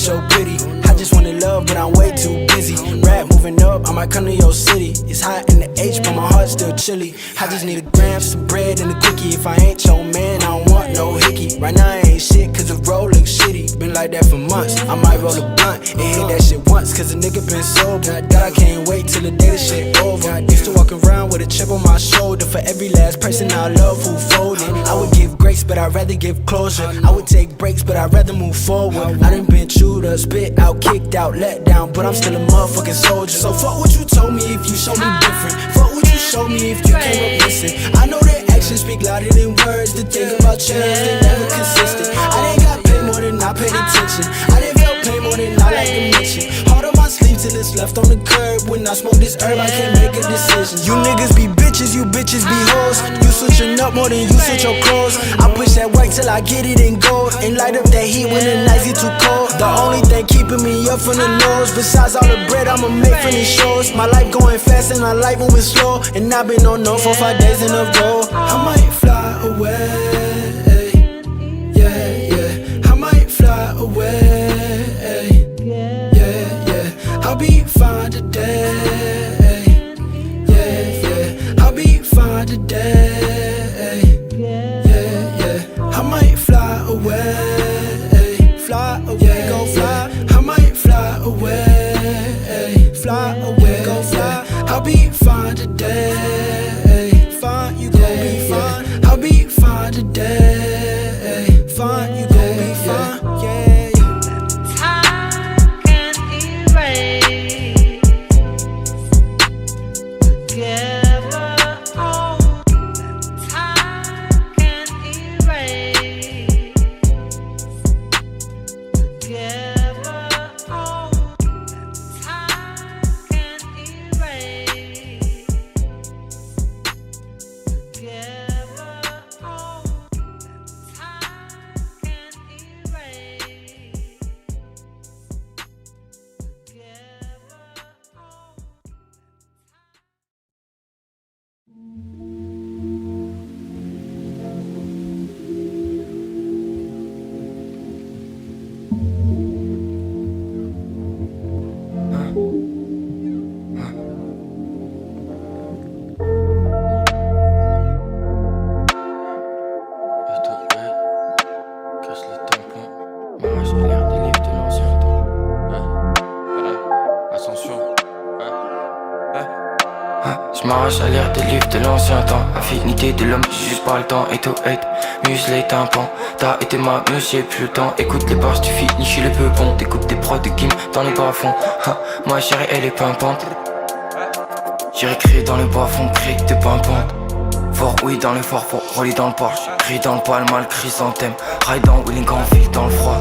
Your pity. I just wanna love, but I'm way too busy. Rap moving up, I might come to your city. It's hot in the H, but my heart's still chilly. I just need a gram, some bread, and a quickie. If I ain't your man, I don't want no hickey. Right now I ain't shit, cause the road looks shitty. Been like that for months. I might roll a blunt and hit that shit once, cause a nigga been sober. God, I can't wait till the day the shit over. I used to walk around with a chip on my shoulder. For every last person I love who folded, I would give grace, but I'd rather give closure. I would take breaks, but I'd rather move forward. I done been chewed up, spit out, kicked out, let down, but I'm still a motherfucking soldier. So fuck what you told me if you show me different. Fuck what you showed me if you came up missing. I know that actions speak louder than words. To think about change, they never consistent. I didn't got paid more than I paid attention. I didn't feel pain more than I like to mention. Hard on my sleeve till it's left on the curb. When I smoke this herb, I can't make a decision. You niggas be bitches, you bitches be hoes. You switching up more than you switch your clothes. I push that work till I get it in gold, and light up that heat when the nights get too cold. The only thing keeping me up from the nose, besides all the bread I'ma make from these shows. My life going fast and I like moving slow, and I've been on no for 5 days in a row. I might fly away, yeah, yeah. I might fly away, yeah, yeah. I'll be fine today, yeah, yeah. I'll be fine today, yeah, yeah. I might fly away, go fly. I might fly away, go fly. I'll be fine today, fine, you gon' be fine. I'll be fine today, fine, you gon' be fine, yeah. Time can erase together. Oh, time can erase together. Oh, time can erase together. Oh, time can erase together. Oh. Casse les tampons. Moi j'ai l'air des livres de l'ancien temps. Ascension. Je m'arrache à l'air des livres de l'ancien temps. Affinité de l'homme, j'ai juste pas le temps. Et tout hate, muscle les tympans. T'as été ma muse, j'ai plus le temps. Écoute les bars, tu finis chez les peu bons. T'écoutes des prods de game dans les bas-fonds. Moi chérie, elle est pimpante. J'irai crier dans les bas-fonds, crier que t'es pimpante. Fort oui dans les forts, fort rolly dans le Porsche. Crie dans le poil, mal chrysanthème. Ride dans Wheeling en ville dans le froid.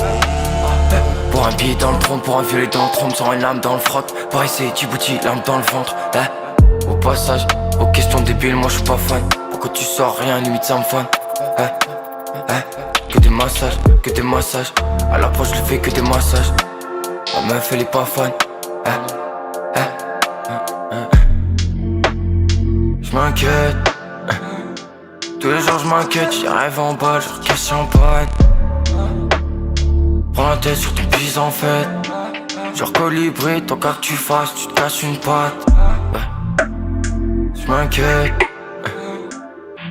Pour un billet dans le trône, pour un violet dans le trône, sans une lame dans le froc. Pour essayer Djibouti, lame dans le ventre. Au passage, aux questions débiles, moi j'suis pas fan. Pourquoi tu sors rien, limite ça me fan. Que des massages. À l'approche, je fais que des massages. Ma meuf elle est pas fan. J'm'inquiète. Tous les jours j'm'inquiète, j'y rêve en bas, je casse champagne. Prends la tête sur ton bise en fait. Genre colibri, tant qu'à que tu fasses, tu te casses une patte. J'm'inquiète.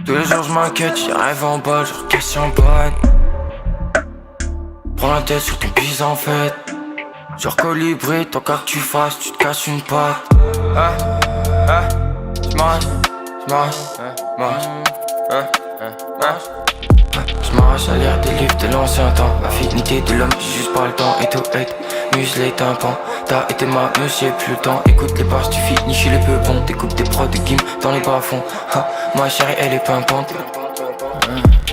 Tous les jours j'm'inquiète, j'y rêve en bas, je casse champagne. Prends la tête sur ton bise en fait. Genre colibri, tant qu'à que tu fasses, tu te casses une patte. J'm'arrache à l'air des livres de l'ancien temps. Affinité de l'homme, j'ai juste pas le temps. Et tout hate, muscle les tympans. T'as été ma muse, j'ai plus le temps. Écoute les bars, tu finis chez les peu bons. T'écoutes des prods de game dans les bas-fonds. Ma chérie, elle est pimpante.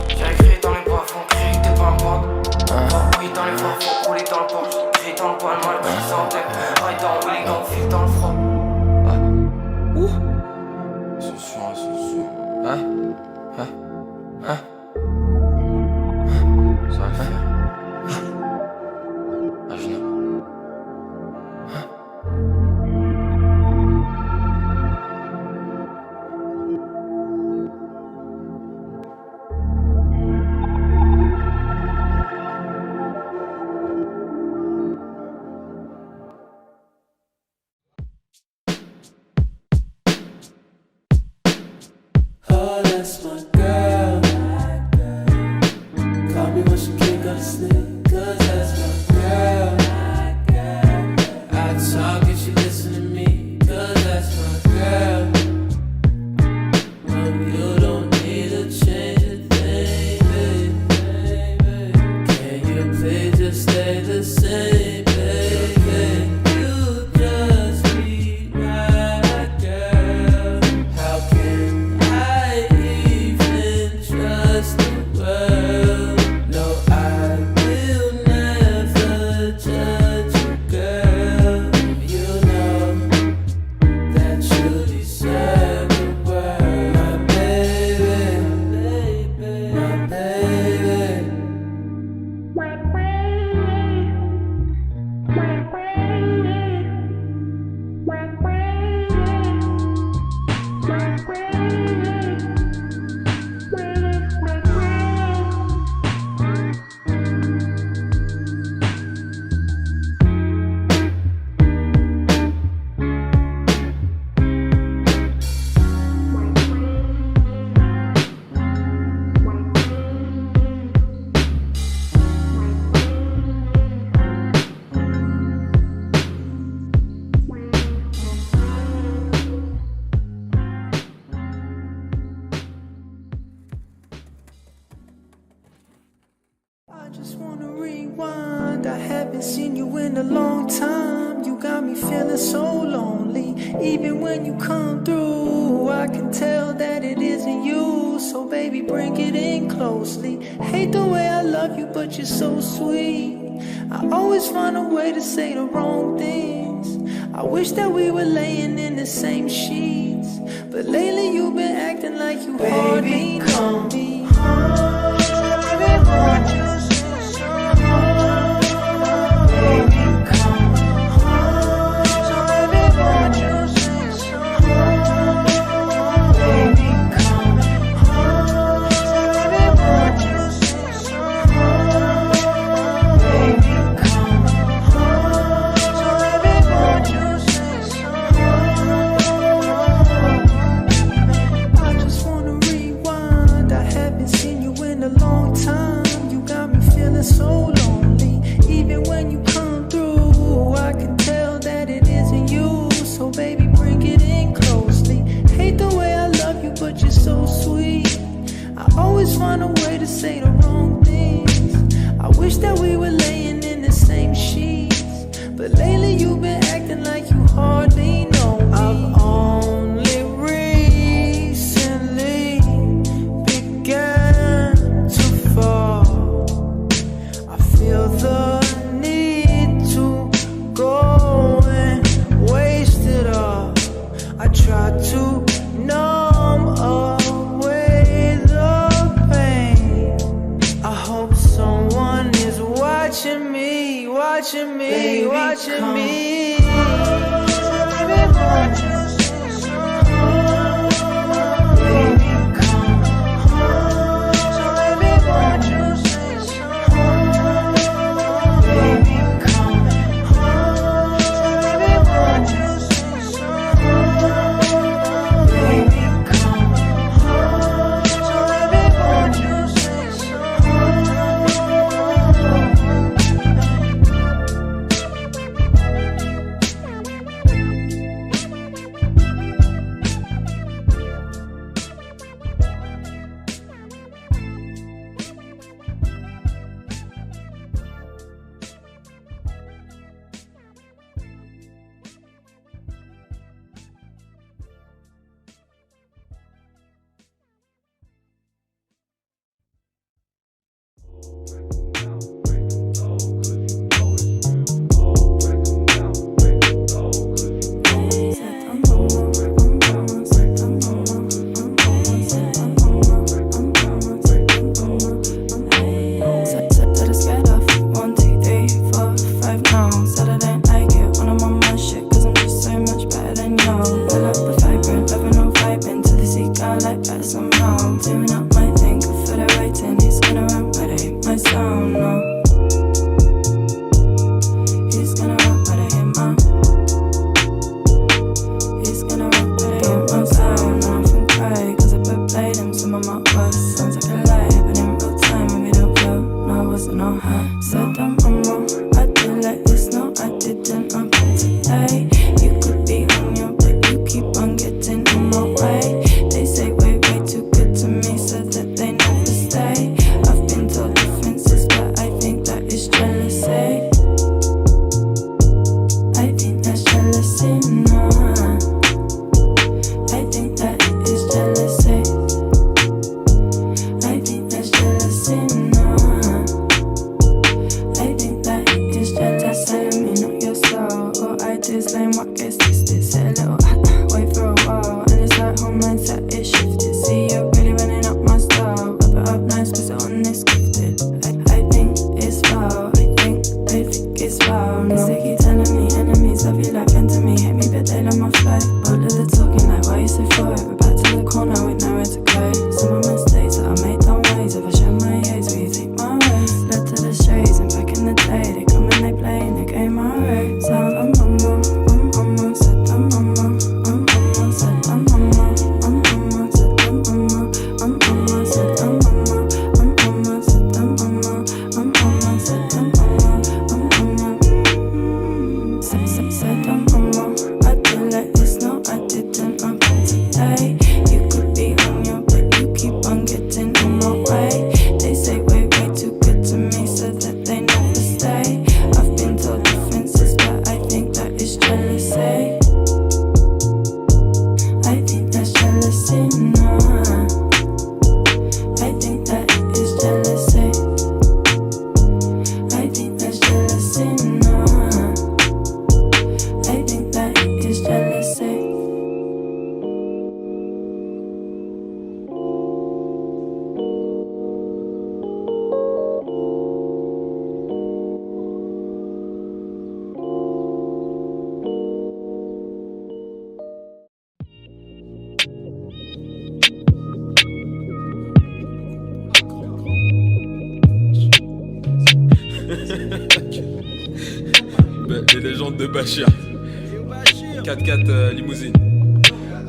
J'ai écrit dans les bas-fonds, crie que t'es pimpante. Oui, dans les bas-fonds, rouler dans le Porsche. Crie dans le poil, mal chrysanthème. Ride dans Wheeling en ville dans le froid. Hein? Ça va le faire? Ah, je n'ai. Oh, that's my girl. Call me when she can't go to sleep, 'cause that's my girl. I talk and she listen to me, 'cause that's my girl. No, you don't need to change a thing, baby. Can you please just stay the same, baby? You just be my girl. How can I even trust the world? No, I will never judge you, girl. You know that you deserve the world, my baby, my baby. I just wanna rewind. I haven't seen you in a long time. You got me feeling so lonely. Even when you come through, I can tell that it isn't you. So baby, bring it in closely. Hate the way I love you, but you're so sweet. I always find a way to say the wrong things. I wish that we were laying in the same sheets, but lately you've been acting like you hardly know me. I just wanna rewind. I haven't seen you in a long time. You got me feeling so lonely. Even when you come through, I can tell that it isn't you. So baby, bring it in closely. Hate the way I love you, but you're so sweet. I always find a way to say the wrong things. I wish that we were laying in the same sheets, but lately you've been acting like you hardly know me. I've only recently began to fall. I feel the need to go and waste it all. I try to numb away the pain. I hope someone is watching me, watching me, baby, watching come. Me. Les légendes de Bachir. 4x4 limousine.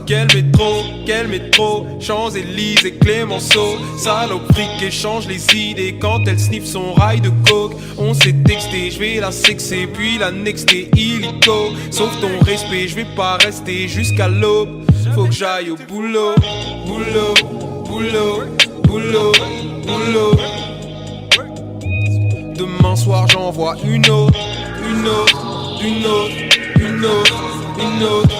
Quel métro, Champs-Élysées, Clémenceau. Salope fric échange les idées quand elle sniffe son rail de coke. On s'est texté, je vais la sexer puis la nexter illico. Sauf ton respect, je vais pas rester jusqu'à l'aube. Faut que j'aille au boulot, boulot, boulot, boulot, boulot. Demain soir j'envoie une autre, une autre, une autre, une autre, une autre.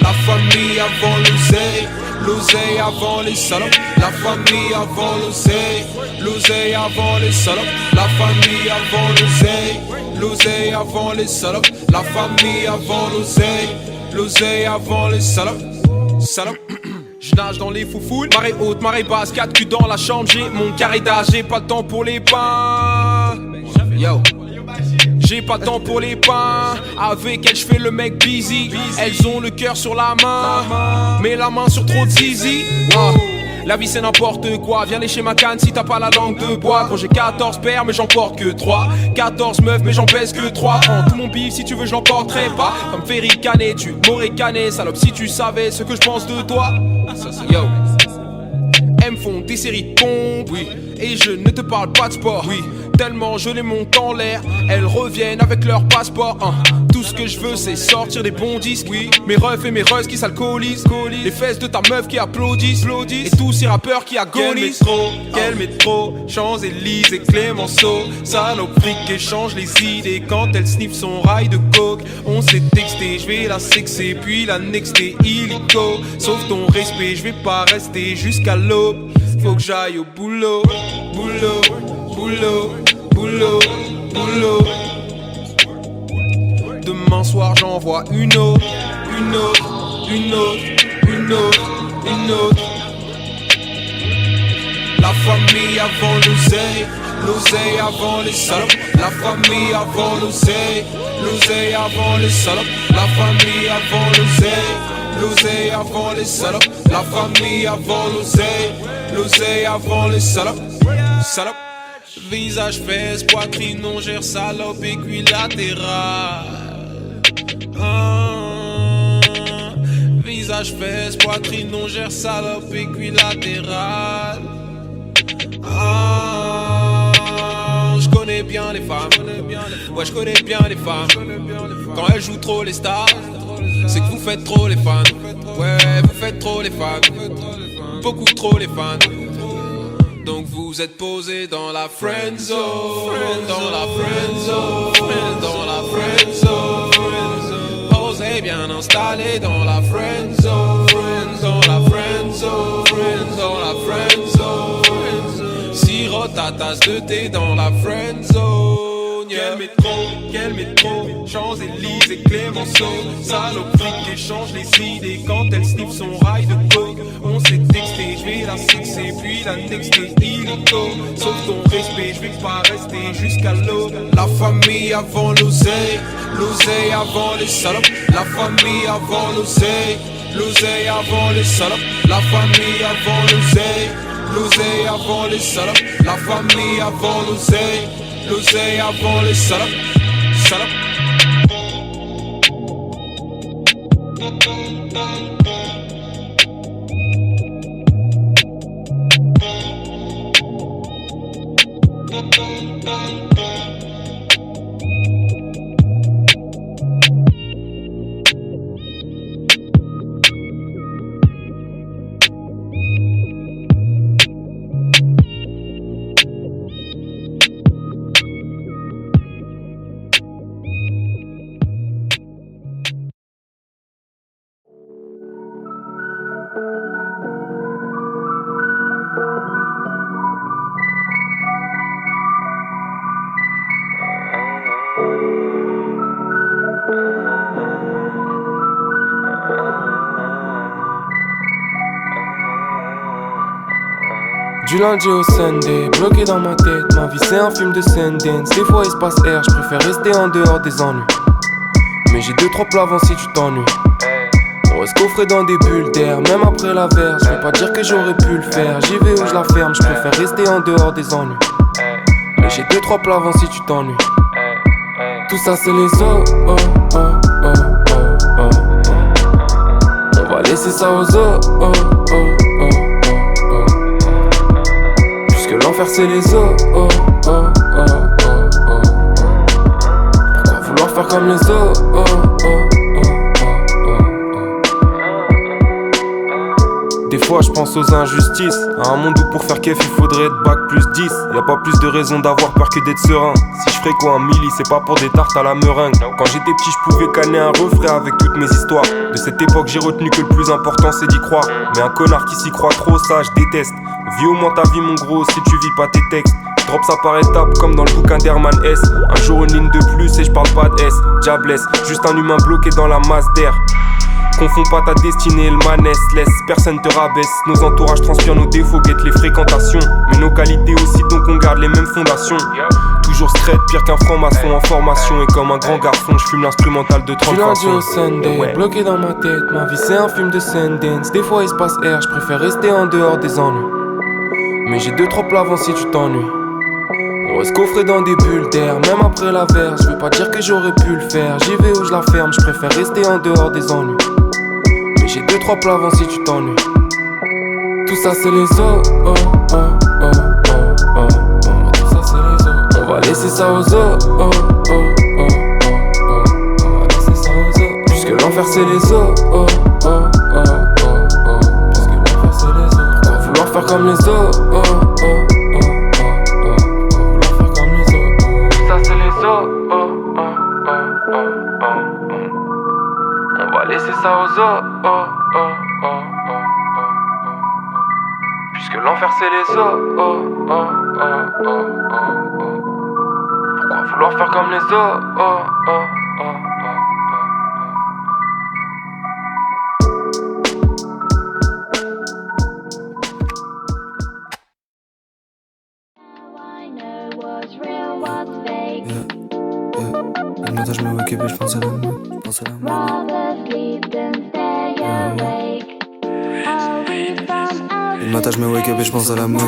La famille avant l'oseille, l'oseille avant les salopes. La famille avant l'oseille, l'oseille avant les salopes. La famille avant l'oseille, l'oseille avant les salopes. La famille avant l'oseille, l'oseille avant les salopes. Salopes. Je nage dans les foufoules, marée haute, marée basse, 4 culs dans la chambre, j'ai mon carré d'âge, j'ai pas le temps pour les pains. Yo. J'ai pas le temps pour les pains. Avec elles j'fais le mec busy. Elles ont le cœur sur la main, mais la main sur trop de zizi. La vie c'est n'importe quoi. Viens lécher ma canne si t'as pas la langue de bois. Quand j'ai 14 pères mais j'en porte que 3. 14 meufs mais j'en pèse que 3. Tout mon bif si tu veux je l'emporterai pas. Comme Ferry Canet tu m'aurais cané. Salope si tu savais ce que je pense de toi. Yo. Elles me font des séries de pompes, oui. Et je ne te parle pas de sport, oui. Tellement je les monte en l'air, elles reviennent avec leur passeport. Tout ce que je veux c'est sortir des bons disques, oui. Mes refs et mes russes qui s'alcoolisent, les fesses de ta meuf qui applaudissent, et tous ces rappeurs qui agonisent. Quel métro, Champs-Élysées, Clémenceau. Salope fric échange les idées quand elle sniffe son rail de coke. On s'est texté, je vais la sexer puis la nexter illico. Sauf ton respect, je vais pas rester jusqu'à l'aube. Faut que j'aille au boulot, boulot, boulot, boulot, boulot. Demain soir j'envoie une autre, une autre, une autre, une autre, une autre. La famille avant l'oseille, l'oseille avant les salopes. La famille avant l'oseille, l'oseille avant les salopes. La famille avant l'oseille, l'oseille avant les salopes. La famille avant l'oseille, l'oseille avant les salopes. Salopes. Visage, fesses, poitrine, on gère salope, équilatéral. Visage, fesses, poitrine, on gère salope, équilatéral. Je connais bien les femmes. Ouais, je connais bien les femmes. Quand elles jouent trop les stars, c'est que vous faites trop les fans. Ouais, vous faites trop les fans. Beaucoup trop les fans. Donc vous êtes posé dans la friend zone, dans la friend zone, dans la friend zone. Posé bien installé dans la friend zone, dans la friend zone, dans la friend zone. Sirote ta tasse de thé dans la friend zone. Quel métro, Champs-Élysées, Clémenceau. Salope fric échange les idées quand elle sniffe son rail de coke. On s'est texté, je vais la sexer puis la nexter illico. Sauf ton respect, je vais pas rester jusqu'à l'aube. La famille avant l'oseille, l'oseille avant les salopes. La famille avant l'oseille, l'oseille avant les salopes. La famille avant l'oseille, l'oseille avant les salopes. La famille avant l'oseille, l'oseille avant les salopes. Salopes. Du lundi au Sunday, bloqué dans ma tête, ma vie c'est un film de Sundance. Des fois il se passe R, je préfère rester en dehors des ennuis. Mais j'ai 2-3 plats avant si tu t'ennuies. On reste coffré dans des bulles d'air, même après la verse. Je vais pas dire que j'aurais pu le faire, j'y vais où je la ferme, je préfère rester en dehors des ennuis. Mais j'ai 2-3 plats avant si tu t'ennuies. Tout ça c'est les os, oh, oh, oh, oh, oh, oh. On va laisser ça aux os, oh, oh, oh, oh, oh, oh. Puisque l'enfer c'est les os, oh, oh, oh, oh, oh, oh. Pourquoi vouloir faire comme les os, oh, oh, oh. Des fois je pense aux injustices, à un monde où pour faire kef il faudrait être bac plus 10. Y'a pas plus de raison d'avoir peur que d'être serein. Si je ferais quoi un milli, c'est pas pour des tartes à la meringue. Quand j'étais petit je pouvais canner un refrain avec toutes mes histoires. De cette époque j'ai retenu que le plus important c'est d'y croire. Mais un connard qui s'y croit trop, ça je déteste. Vis au moins ta vie mon gros si tu vis pas tes textes. Drop ça par étapes comme dans le bouquin d'Herman S. Un jour une ligne de plus et je parle pas de S. Diablesse, juste un humain bloqué dans la masse d'air. Confonds pas ta destinée et le manesse, laisse personne te rabaisse. Nos entourages transpirent nos défauts, guettent les fréquentations. Mais nos qualités aussi, donc on garde les mêmes fondations. Toujours straight, pire qu'un franc-maçon en formation. Et comme un grand garçon, je fume l'instrumental de 30 façons. Du lundi au Sunday, bloqué dans ma tête, ma vie c'est un film de Sundance. Des fois il se passe air, je préfère rester en dehors des ennuis. Mais j'ai 2-3 plats avant si tu t'ennuies. On reste coffré dans des bulles d'air, même après la verse. Je veux pas dire que j'aurais pu le faire, j'y vais où je la ferme. Je préfère rester en dehors des ennuis. Mais j'ai 2-3 plats avant si tu t'ennuies. Tout ça c'est les os, oh, oh, oh, oh, oh, oh. Tout ça c'est les os. On va laisser ça aux os, oh, oh, oh, oh, oh. On va laisser ça aux os. Puisque l'enfer c'est les os, oh, oh, oh, oh, oh. Puisque l'enfer c'est les os. Pourquoi vouloir faire comme les os, oh, oh, oh, oh. Laissez ça aux os, oh, oh, oh, oh, oh, oh. Puisque l'enfer c'est les os, oh, oh, oh, oh, oh, oh. Pourquoi vouloir faire comme les os, oh, oh, oh, oh, oh. Le matin je me wake up et je pense à l'amour, je pense à l'amour. Le matin je me wake up et je pense à la monnaie.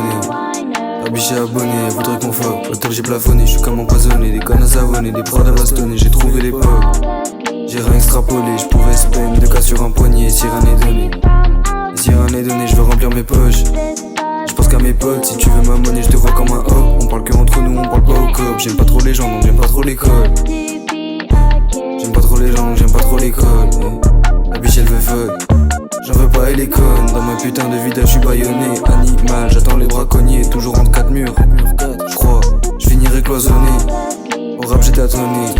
La biche est abonnée, elle voudrait qu'on fuck. Hôtel j'ai plafonné, je suis comme empoisonné. Des connes à savonner, des prods à bastonner. J'ai trouvé l'époque, j'ai rien extrapolé. Je pouvais spend 2 cas sur un poignet. Si rien n'est donné, si rien n'est donné, je veux remplir mes poches. Je pense qu'à mes potes, si tu veux ma monnaie, je te vois comme un hop. On parle que entre nous, on parle pas au cop. J'aime pas trop les gens, donc j'aime pas trop l'école. J'aime pas trop les gens, donc j'aime pas trop l'école. La biche elle veut fuck, j'en veux pas, elle est conne. Dans ma putain de vida, je suis baïonné. Animal, j'attends les braconniers, toujours entre 4 murs. J'crois, j'finirai cloisonné. Au rap j'ai tâtonné,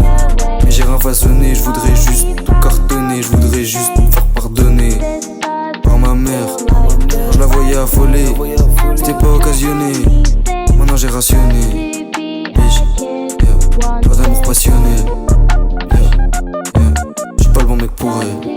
mais j'ai rien façonné. J'voudrais juste tout cartonner, j'voudrais juste me faire pardonner par ma mère. Quand je la voyais affolée, c'était pas occasionné. Maintenant j'ai rationné. Biche, yeah, pas d'amour passionné. J'suis pas le bon mec pour elle.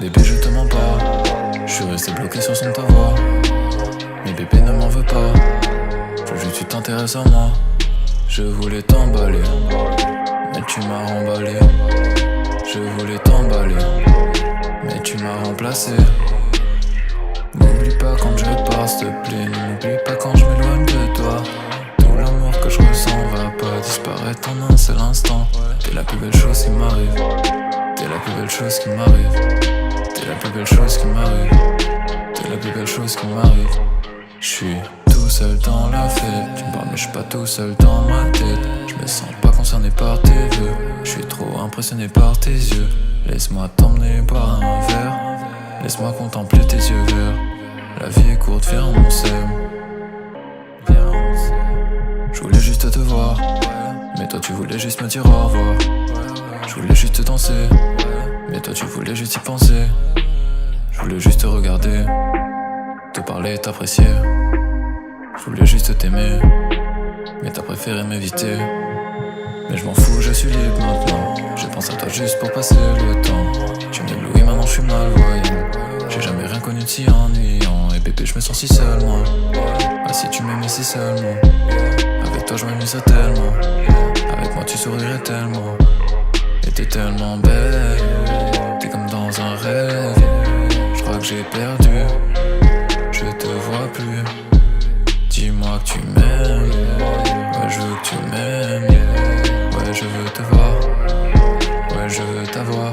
Bébé je te mens pas, je suis resté bloqué sur son ta voix. Mais bébé ne m'en veut pas, je veux juste que tu t'intéresses à moi. Je voulais t'emballer, mais tu m'as remballé. Je voulais t'emballer, mais tu m'as remplacé. N'oublie pas quand je pars s'il te plaît, n'oublie pas quand je m'éloigne de toi. Tout l'amour que je ressens va pas disparaître en un seul instant. T'es la plus belle chose qui m'arrive, t'es la plus belle chose qui m'arrive. T'es la plus belle chose qui m'arrive, t'es la plus belle chose qui m'arrive. J'suis tout seul dans la fête, tu me parles mais j'suis pas tout seul dans ma tête. J'me sens pas concerné par tes vœux, j'suis trop impressionné par tes yeux. Laisse-moi t'emmener par un verre, laisse-moi contempler tes yeux verts. La vie est courte, viens on s'aime. J'voulais juste te voir, mais toi tu voulais juste me dire au revoir. J'voulais juste danser, mais toi tu voulais juste y penser. Je voulais juste te regarder, te parler, t'apprécier. Je voulais juste t'aimer, mais t'as préféré m'éviter. Mais je m'en fous, je suis libre maintenant. Je pense à toi juste pour passer le temps. Tu m'éblouis, maintenant je suis malvoyant. J'ai jamais rien connu de si ennuyant. Et bébé, je me sens si seul, moi. Ah, si tu m'aimais si seulement. Avec toi, je m'amuserais tellement. Avec moi, tu sourirais tellement. Et t'es tellement belle. T'es comme dans un rêve. Je crois que j'ai perdu. Je te vois plus. Dis-moi que tu m'aimes. Ouais, je veux que tu m'aimes. Ouais, je veux te voir. Ouais, je veux t'avoir.